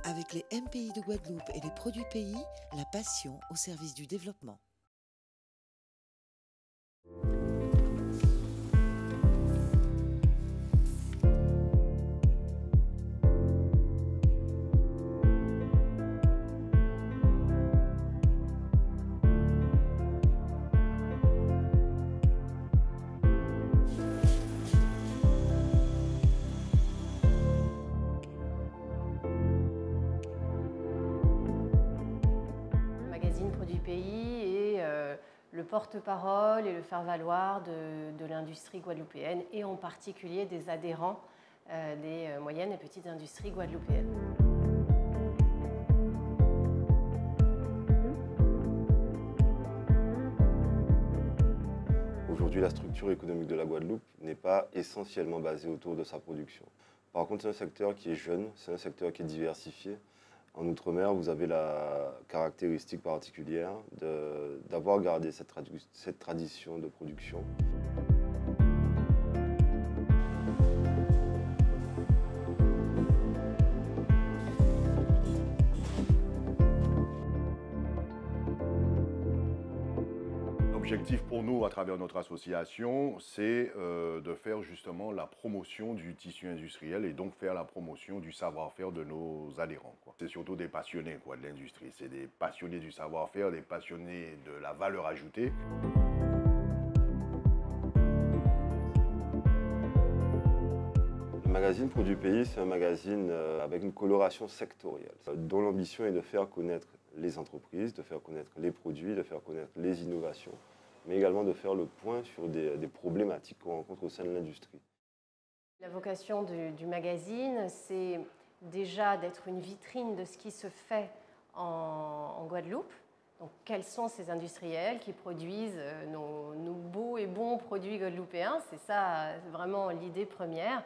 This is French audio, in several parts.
Avec les MPI de Guadeloupe et les produits pays, la passion au service du développement. Produits pays et le porte-parole et le faire-valoir de l'industrie guadeloupéenne et en particulier des adhérents des moyennes et petites industries guadeloupéennes. Aujourd'hui, la structure économique de la Guadeloupe n'est pas essentiellement basée autour de sa production. Par contre, c'est un secteur qui est jeune, c'est un secteur qui est diversifié. En Outre-mer, vous avez la caractéristique particulière d'avoir gardé cette tradition de production. L'objectif pour nous, à travers notre association, c'est de faire justement la promotion du tissu industriel et donc faire la promotion du savoir-faire de nos adhérents. C'est surtout des passionnés de l'industrie, c'est des passionnés du savoir-faire, des passionnés de la valeur ajoutée. Le magazine Produits Pays, c'est un magazine avec une coloration sectorielle, dont l'ambition est de faire connaître les entreprises, de faire connaître les produits, de faire connaître les innovations, mais également de faire le point sur des problématiques qu'on rencontre au sein de l'industrie. La vocation du magazine, c'est déjà d'être une vitrine de ce qui se fait en Guadeloupe. Donc, quels sont ces industriels qui produisent nos beaux et bons produits guadeloupéens? C'est ça vraiment l'idée première.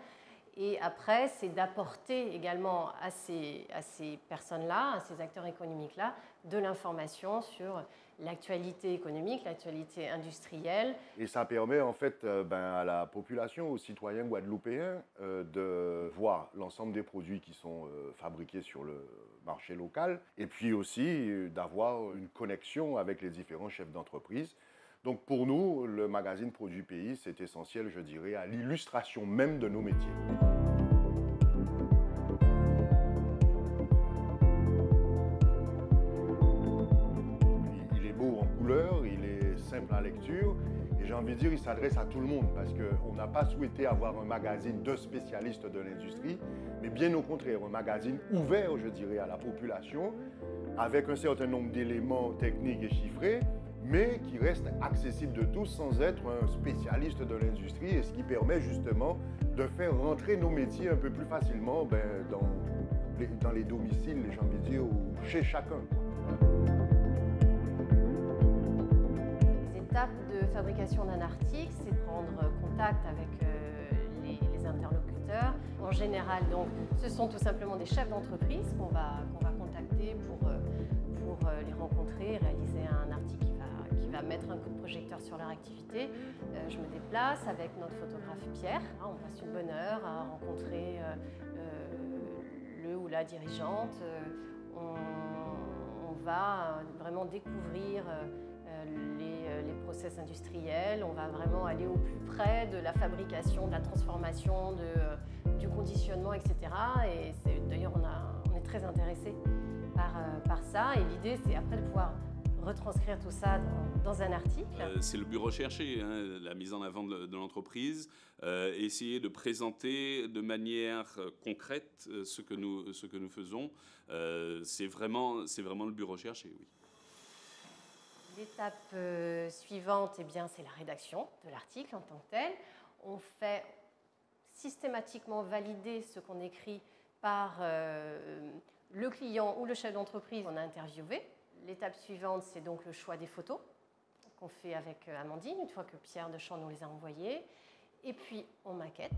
Et après, c'est d'apporter également à ces personnes-là, à ces acteurs économiques-là, de l'information sur l'actualité économique, l'actualité industrielle. Et ça permet en fait à la population, aux citoyens guadeloupéens, de voir l'ensemble des produits qui sont fabriqués sur le marché local et puis aussi d'avoir une connexion avec les différents chefs d'entreprise. Donc pour nous, le magazine Produits Pays, c'est essentiel, je dirais, à l'illustration même de nos métiers. Il est beau en couleur, il est simple en lecture et j'ai envie de dire, il s'adresse à tout le monde parce qu'on n'a pas souhaité avoir un magazine de spécialistes de l'industrie, mais bien au contraire, un magazine ouvert, je dirais, à la population avec un certain nombre d'éléments techniques et chiffrés, mais qui reste accessible de tous sans être un spécialiste de l'industrie et ce qui permet justement de faire rentrer nos métiers un peu plus facilement dans les domiciles, j'ai envie de dire, ou chez chacun. Les étapes de fabrication d'un article, c'est de prendre contact avec les interlocuteurs. En général, donc, ce sont tout simplement des chefs d'entreprise qu'on va contacter pour les rencontrer, réaliser un article qui va mettre un coup de projecteur sur leur activité. Je me déplace avec notre photographe Pierre. On passe une bonne heure à rencontrer le ou la dirigeante. On va vraiment découvrir les process industriels. On va vraiment aller au plus près de la fabrication, de la transformation, du conditionnement, etc. Et d'ailleurs, on est très intéressés par ça. Et l'idée, c'est après de pouvoir retranscrire tout ça dans un article. C'est le but recherché, hein, la mise en avant de l'entreprise, essayer de présenter de manière concrète ce que nous faisons. C'est vraiment le but recherché, oui. L'étape suivante, eh bien, c'est la rédaction de l'article en tant que tel. On fait systématiquement valider ce qu'on écrit par le client ou le chef d'entreprise qu'on a interviewé. L'étape suivante, c'est donc le choix des photos qu'on fait avec Amandine, une fois que Pierre Deschamps nous les a envoyées. Et puis, on maquette.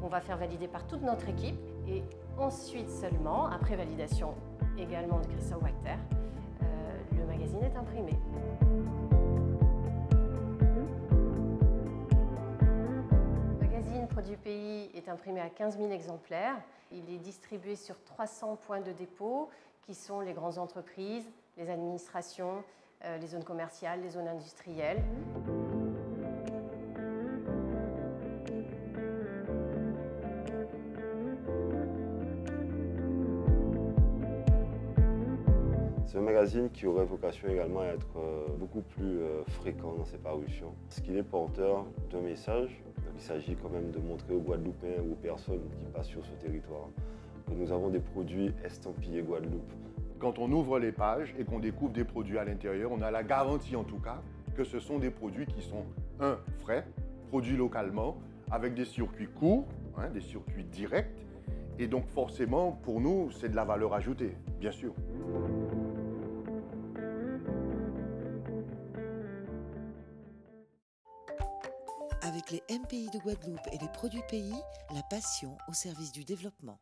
On va faire valider par toute notre équipe. Et ensuite seulement, après validation également de Christophe Wachter, le magazine est imprimé. produit pays est imprimé à 15 000 exemplaires. Il est distribué sur 300 points de dépôt qui sont les grandes entreprises, les administrations, les zones commerciales, les zones industrielles. C'est un magazine qui aurait vocation également à être beaucoup plus fréquent dans ses parutions, parce qu'il est porteur d'un message. Il s'agit quand même de montrer aux Guadeloupéens ou aux personnes qui passent sur ce territoire que nous avons des produits estampillés Guadeloupe. Quand on ouvre les pages et qu'on découvre des produits à l'intérieur, on a la garantie en tout cas que ce sont des produits qui sont, frais, produits localement, avec des circuits courts, des circuits directs. Et donc forcément, pour nous, c'est de la valeur ajoutée, bien sûr. Avec les MPI de Guadeloupe et les produits pays, la passion au service du développement.